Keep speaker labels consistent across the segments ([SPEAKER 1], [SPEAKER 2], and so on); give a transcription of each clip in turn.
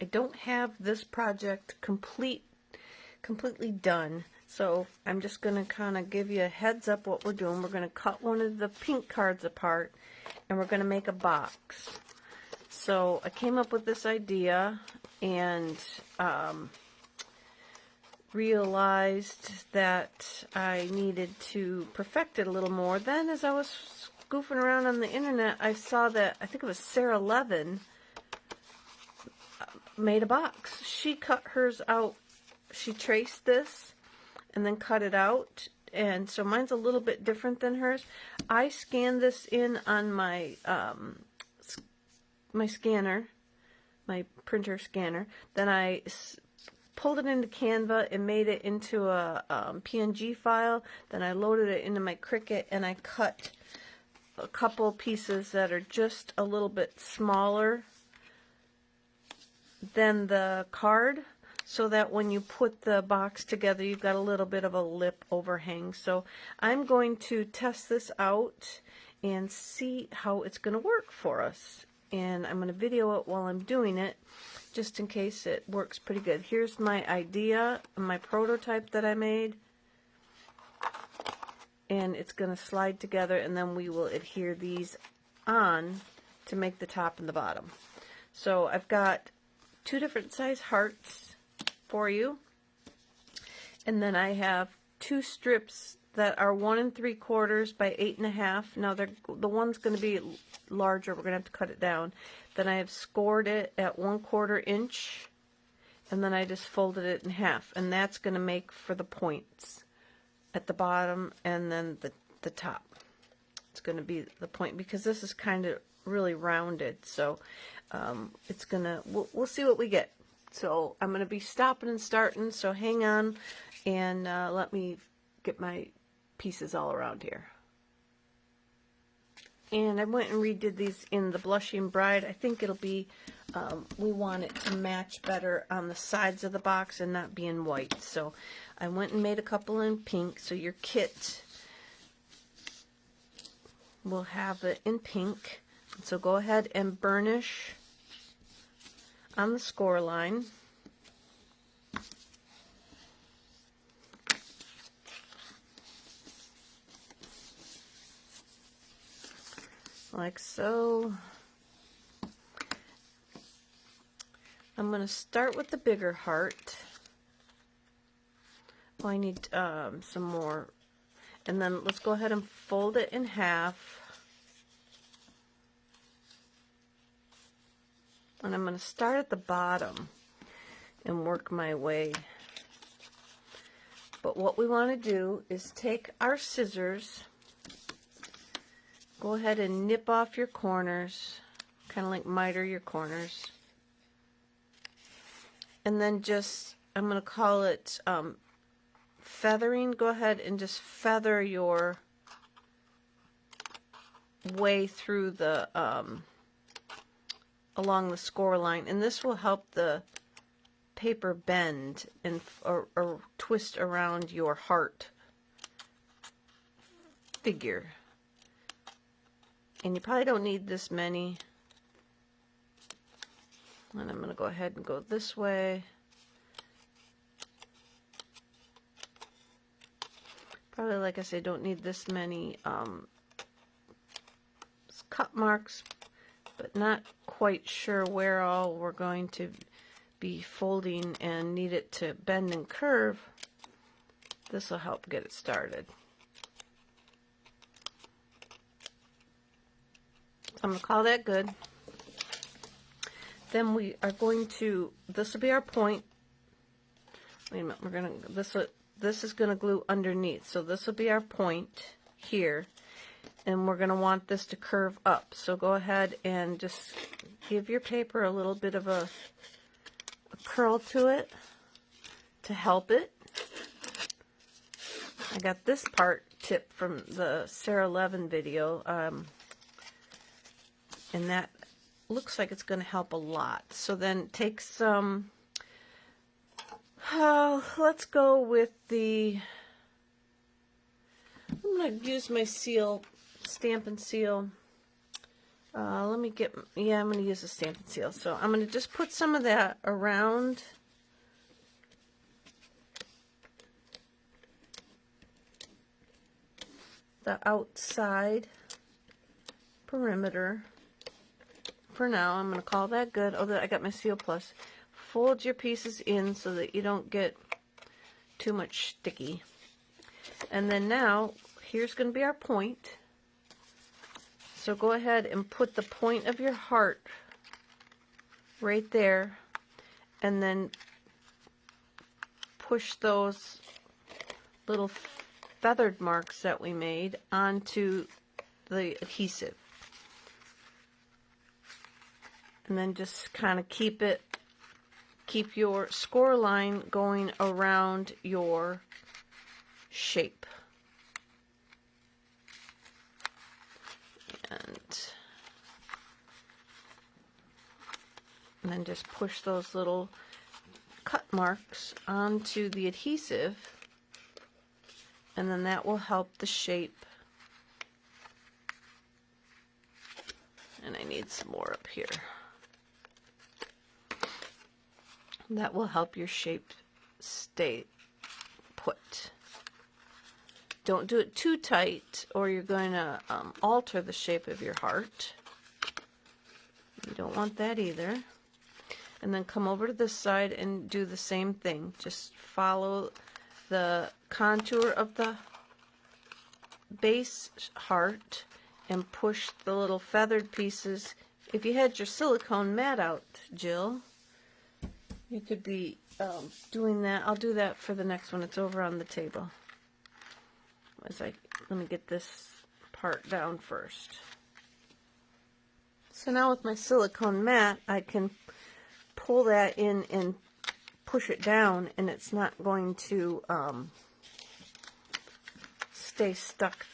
[SPEAKER 1] I don't have this project completely done. So I'm just going to kind of give you a heads up what we're doing. We're going to cut one of the pink cards apart and we're going to make a box. So I came up with this idea and realized that I needed to perfect it a little more. Then as I was goofing around on the internet, I saw that, I think it was Sarah Levin, made a box. She cut hers out. She traced this and then cut it out, and so mine's a little bit different than hers. I scanned this in on my my scanner, my printer scanner. Then I pulled it into Canva and made it into a PNG file. Then I loaded it into my Cricut and I cut a couple pieces that are just a little bit smaller than the card, so that when you put the box together, you've got a little bit of a lip overhang. So I'm going to test this out and see how it's going to work for us. And I'm going to video it while I'm doing it, just in case it works pretty good. Here's my idea, my prototype that I made. And it's going to slide together, and then we will adhere these on to make the top and the bottom. So I've got 2 different size hearts for you, and then I have 2 strips that are 1 3/4 by 8 1/2. Now the one's going to be larger. We're going to have to cut it down. Then I have scored it at 1/4 inch, and then I just folded it in half, and that's going to make for the points at the bottom and then the top. It's going to be the point because this is kind of really rounded, so it's gonna, we'll see what we get. So I'm going to be stopping and starting, so hang on and let me get my pieces all around here. And I went and redid these in the Blushing Bride. I think it'll be, we want it to match better on the sides of the box and not be in white. So I went and made a couple in pink, so your kit will have it in pink. So go ahead and burnish on the score line. Like so. I'm going to start with the bigger heart. Oh, I need some more. And then let's go ahead and fold it in half. And I'm going to start at the bottom and work my way. But what we want to do is take our scissors, go ahead and nip off your corners, kind of like miter your corners. And then just, I'm going to call it feathering. Go ahead and just feather your way through the along the score line, and this will help the paper bend and or twist around your heart figure. And you probably don't need this many. And I'm going to go ahead and go this way. Probably, like I say, don't need this many cut marks, but not quite sure where all we're going to be folding and need it to bend and curve. This will help get it started. I'm going to call that good. Then we are going to, this will be our point. Wait a minute, we're going to, this is going to glue underneath. So this will be our point here. And we're going to want this to curve up. So go ahead and just give your paper a little bit of a curl to it to help it. I got this part tip from the Sarah Levin video, and that looks like it's going to help a lot. So then take some, let's go with the, I'm going to use my seal, Stampin' Seal Let me get, yeah, I'm going to use a Stampin' Seal. So I'm going to just put some of that around the outside perimeter. For now, I'm going to call that good. Oh, I got my Seal Plus. Fold your pieces in so that you don't get too much sticky. And then now, here's going to be our point. So go ahead and put the point of your heart right there, and then push those little feathered marks that we made onto the adhesive. And then just kind of keep your score line going around your shape. And then just push those little cut marks onto the adhesive, and then that will help the shape. And I need some more up here. That will help your shape stay put. Don't do it too tight, or you're going to alter the shape of your heart. You don't want that either. And then come over to this side and do the same thing. Just follow the contour of the base heart and push the little feathered pieces. If you had your silicone mat out, Jill, you could be doing that. I'll do that for the next one. It's over on the table. Let me get this part down first. So now with my silicone mat, I can pull that in and push it down, and it's not going to stay stuck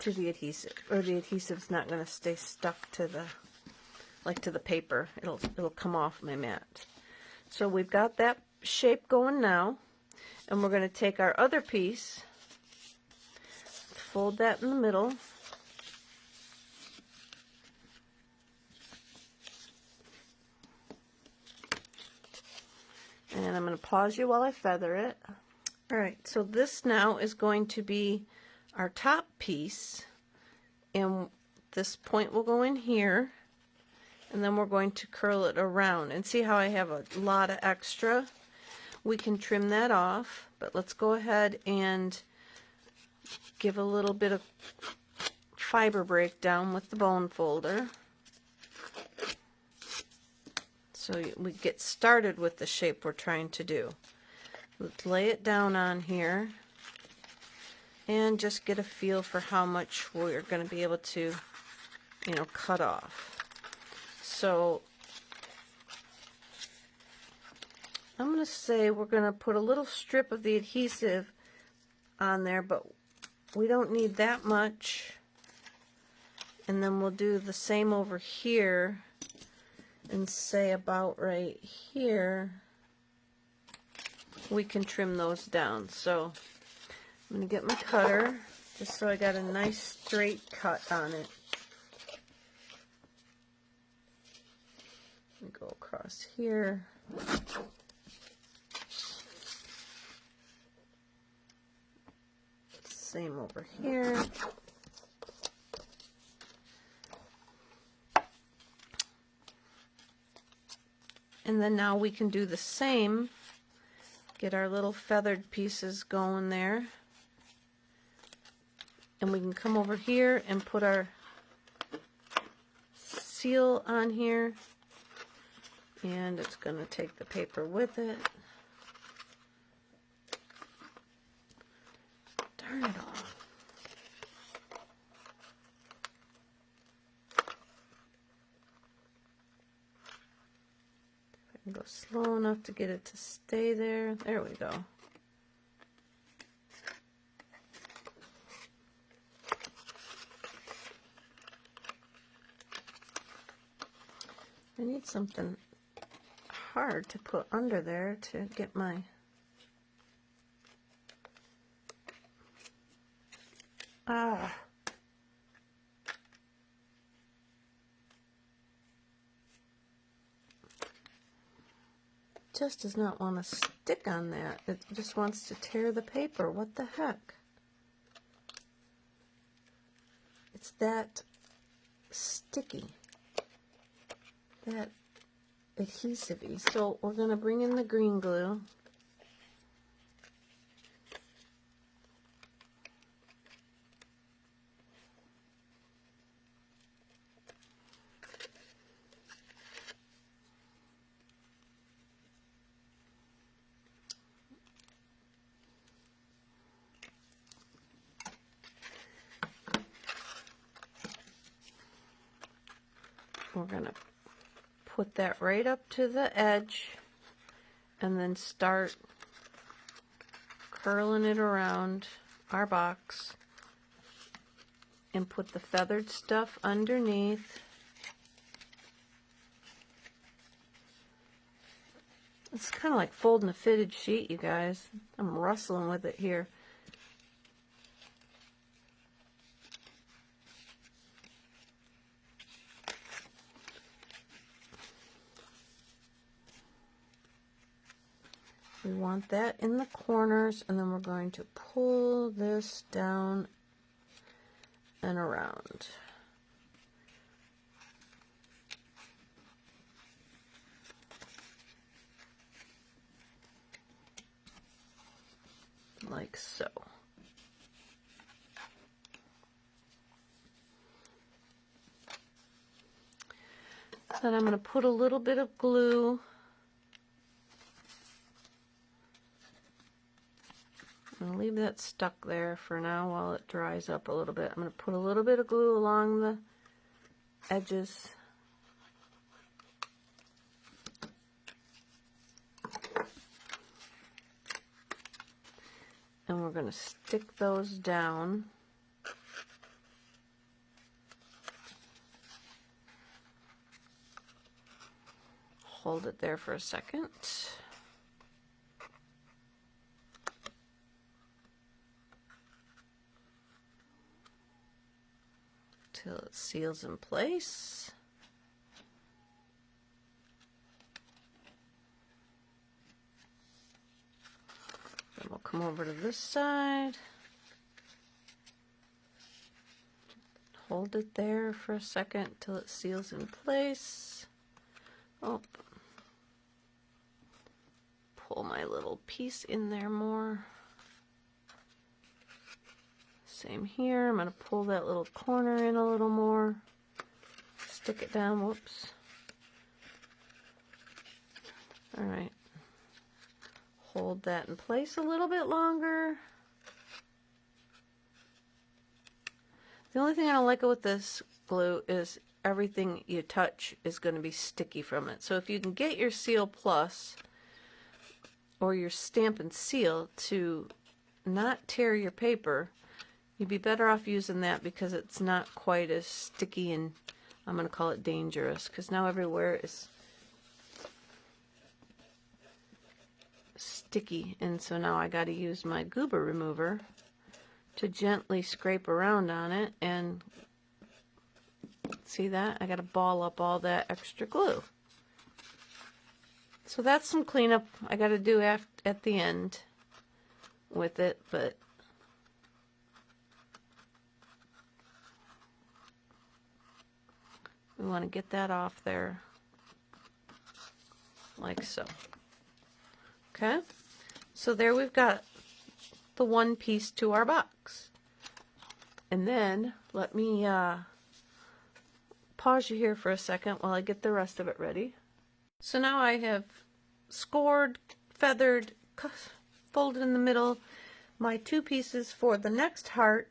[SPEAKER 1] to the adhesive, or the adhesive's not going to stay stuck to the paper. It'll come off my mat. So we've got that shape going now, and we're going to take our other piece, fold that in the middle. And I'm going to pause you while I feather it. Alright, so this now is going to be our top piece. And this point will go in here. And then we're going to curl it around. And see how I have a lot of extra? We can trim that off. But let's go ahead and give a little bit of fiber breakdown with the bone folder. So we get started with the shape we're trying to do. Let's lay it down on here and just get a feel for how much we're going to be able to, cut off. So I'm going to say we're going to put a little strip of the adhesive on there, but we don't need that much. And then we'll do the same over here. And say about right here, we can trim those down. So I'm going to get my cutter, just so I got a nice straight cut on it. Let me go across here. Same over here. And then now we can do the same, get our little feathered pieces going there. And we can come over here and put our seal on here. And it's going to take the paper with it. Darn it all. Go slow enough to get it to stay there. There we go. I need something hard to put under there to get my just does not want to stick on that. It just wants to tear the paper. What the heck? It's that sticky, that adhesive-y. So we're going to bring in the green glue. We're going to put that right up to the edge and then start curling it around our box and put the feathered stuff underneath. It's kind of like folding a fitted sheet, you guys. I'm rustling with it here. We want that in the corners, and then we're going to pull this down and around. Like so. Then I'm going to put a little bit of glue and leave that stuck there for now while it dries up a little bit. I'm going to put a little bit of glue along the edges. And we're going to stick those down. Hold it there for a second. Till it seals in place. Then we'll come over to this side. Hold it there for a second till it seals in place. Oh, pull my little piece in there more. Same here. I'm going to pull that little corner in a little more. Stick it down. Whoops. All right. Hold that in place a little bit longer. The only thing I don't like with this glue is everything you touch is going to be sticky from it. So if you can get your Seal Plus or your Stampin' Seal to not tear your paper, you'd be better off using that because it's not quite as sticky and, I'm going to call it, dangerous, because now everywhere is sticky, and so now I got to use my goober remover to gently scrape around on it, and see that? I got to ball up all that extra glue. So that's some cleanup I got to do at the end with it, but we want to get that off there like so. Okay, so there we've got the one piece to our box. And then let me pause you here for a second while I get the rest of it ready. So now I have scored, feathered, folded in the middle my two pieces for the next heart,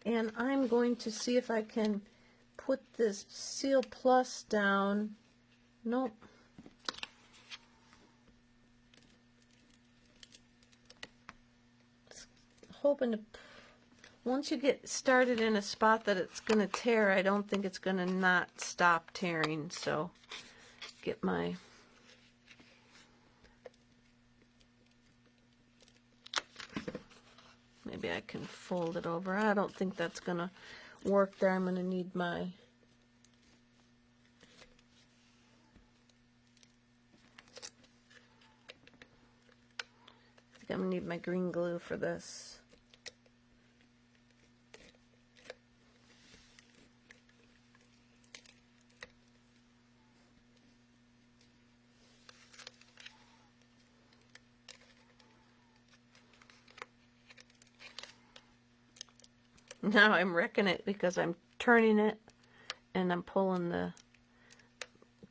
[SPEAKER 1] and I'm going to see if I can put this Seal Plus down. Nope. Hoping to, once you get started in a spot that it's going to tear, I don't think it's going to not stop tearing. So get my maybe I can fold it over. I don't think that's going to work there. I'm going to need my I'm going to need my green glue for this. Now I'm wrecking it because I'm turning it and I'm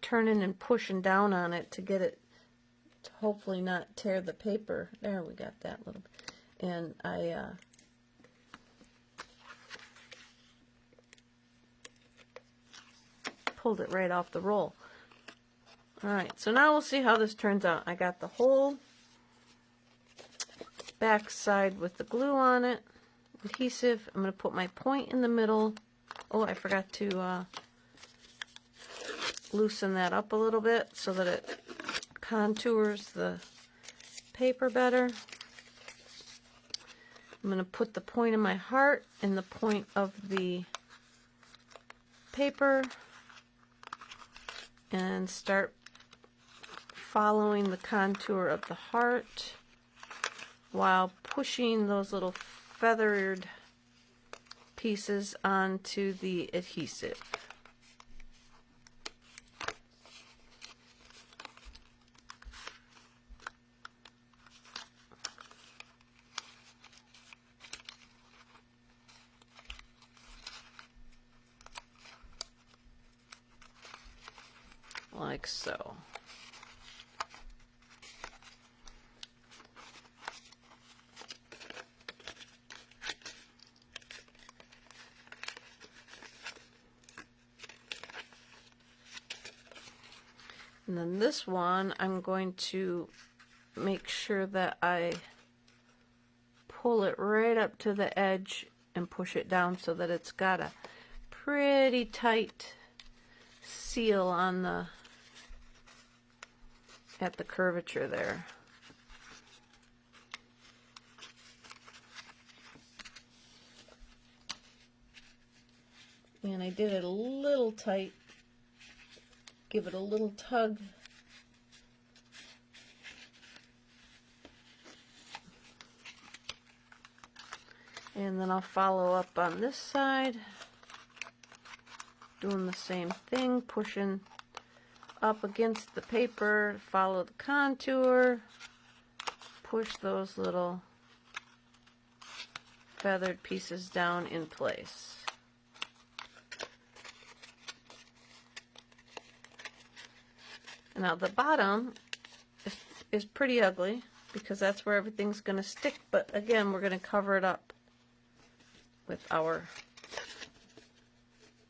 [SPEAKER 1] turning and pushing down on it to get it to hopefully not tear the paper. There, we got that little bit. And I pulled it right off the roll. Alright, so now we'll see how this turns out. I got the whole back side with the glue on it. Adhesive. I'm going to put my point in the middle. Oh, I forgot to loosen that up a little bit so that it contours the paper better. I'm going to put the point of my heart in the point of the paper and start following the contour of the heart while pushing those little feathered pieces onto the adhesive. Like so. And then this one, I'm going to make sure that I pull it right up to the edge and push it down so that it's got a pretty tight seal on at the curvature there. And I did it a little tight. Give it a little tug. And then I'll follow up on this side, doing the same thing, pushing up against the paper, follow the contour, push those little feathered pieces down in place. Now the bottom is pretty ugly because that's where everything's going to stick, but again, we're going to cover it up with our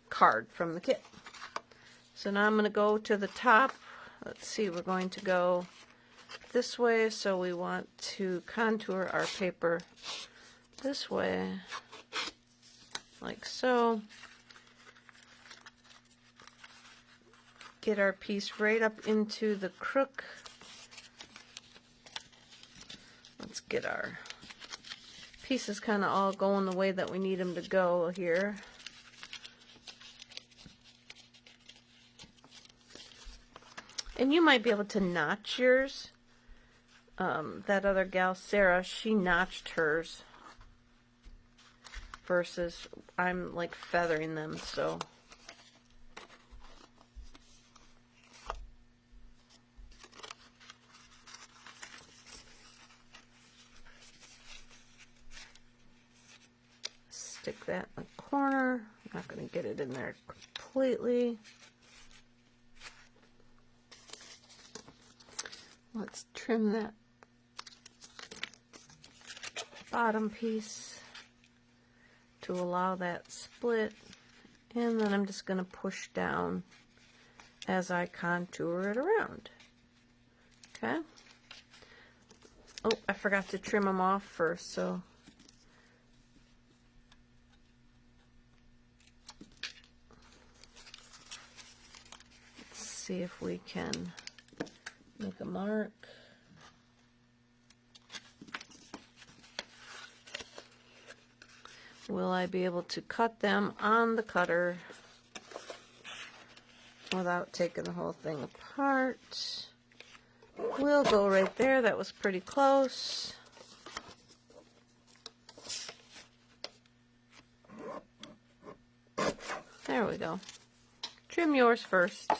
[SPEAKER 1] card from the kit. So now I'm going to go to the top. Let's see, we're going to go this way, so we want to contour our paper this way, like so. Get our piece right up into the crook. Let's get our pieces kind of all going the way that we need them to go here. And you might be able to notch yours. That other gal, Sarah, she notched hers versus I'm like feathering them, so. Stick that in the corner. I'm not going to get it in there completely. Let's trim that bottom piece to allow that split, and then I'm just going to push down as I contour it around. Okay. Oh, I forgot to trim them off first, so let's see if we can make a mark. Will I be able to cut them on the cutter without taking the whole thing apart? We'll go right there. That was pretty close. There we go. Trim yours first.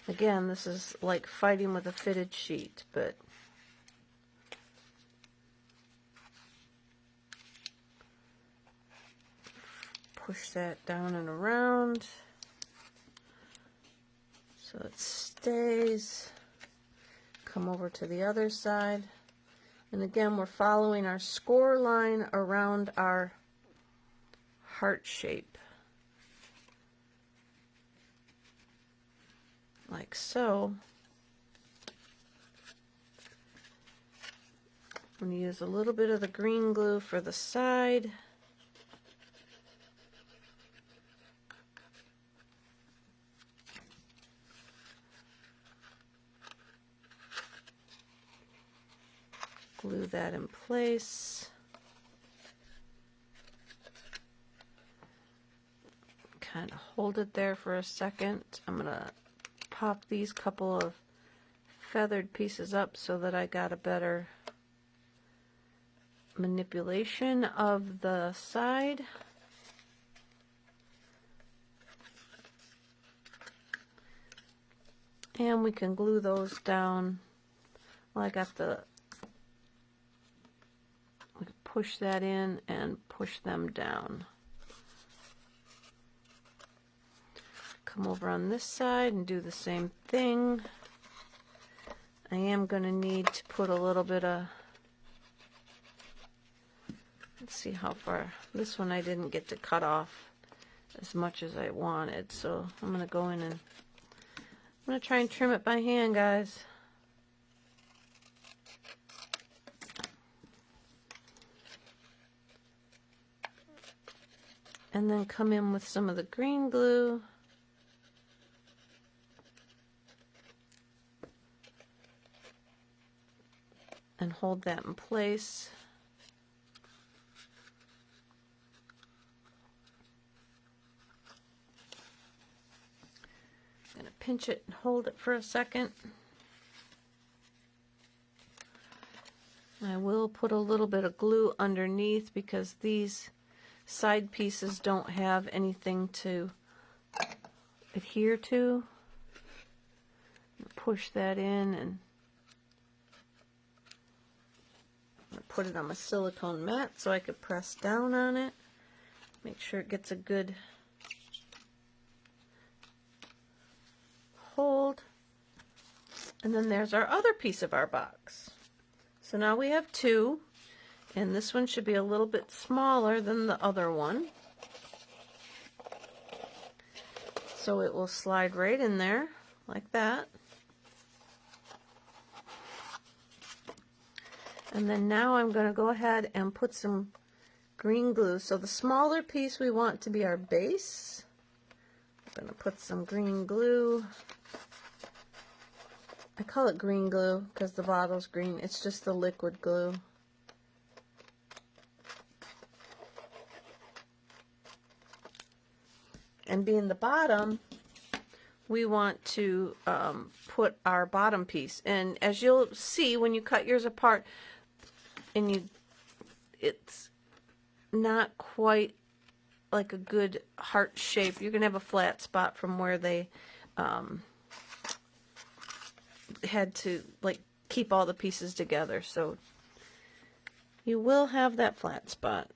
[SPEAKER 1] Again, this is like fighting with a fitted sheet, but push that down and around so it stays. Come over to the other side. And again, we're following our score line around our heart shape. Like so. I'm going to use a little bit of the green glue for the side. Glue that in place. Kind of hold it there for a second. I'm going to pop these couple of feathered pieces up so that I got a better manipulation of the side. And we can glue those down. Well, I got the, we can push that in and push them down. Come over on this side and do the same thing. I am going to need to put a little bit of, let's see how far, this one I didn't get to cut off as much as I wanted, so I'm going to go in and I'm going to try and trim it by hand, guys. And then come in with some of the green glue. And hold that in place. I'm going to pinch it and hold it for a second. I will put a little bit of glue underneath because these side pieces don't have anything to adhere to. Push that in and put it on my silicone mat so I could press down on it. Make sure it gets a good hold. And then there's our other piece of our box. So now we have two, and this one should be a little bit smaller than the other one. So it will slide right in there like that. And then now I'm going to go ahead and put some green glue. So the smaller piece we want to be our base. I'm going to put some green glue. I call it green glue because the bottle's green. It's just the liquid glue. And being the bottom, we want to put our bottom piece. And as you'll see when you cut yours apart, and it's not quite like a good heart shape. You're going to have a flat spot from where they had to like keep all the pieces together. So you will have that flat spot.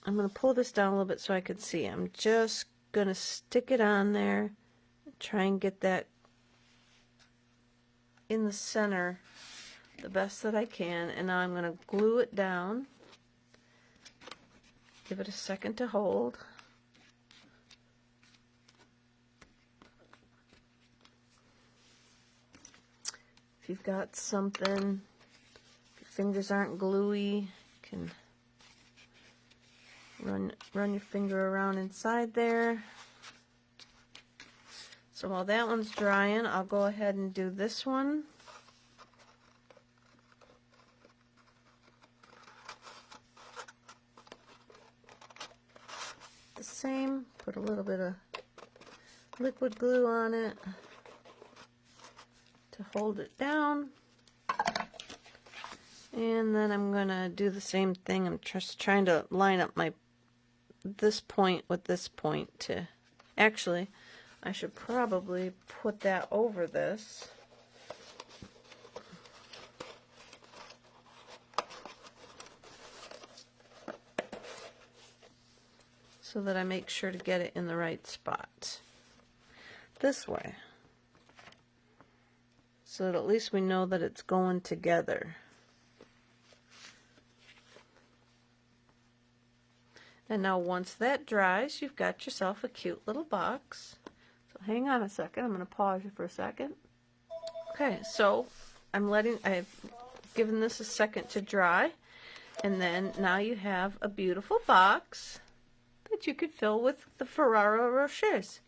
[SPEAKER 1] I'm going to pull this down a little bit so I can see. I'm just going to stick it on there and try and get that in the center the best that I can, and now I'm going to glue it down. Give it a second to hold. If you've got something, if your fingers aren't gluey, you can run your finger around inside there. So while that one's drying, I'll go ahead and do this one. The same, put a little bit of liquid glue on it to hold it down. And then I'm going to do the same thing. I'm just trying to line up this point with this point to... Actually, I should probably put that over this. So that I make sure to get it in the right spot. This way. So that at least we know that it's going together. And now once that dries, you've got yourself a cute little box. So hang on a second, I'm going to pause you for a second. Okay, so I've given this a second to dry. And then now you have a beautiful box that you could fill with the Ferrero Rochers.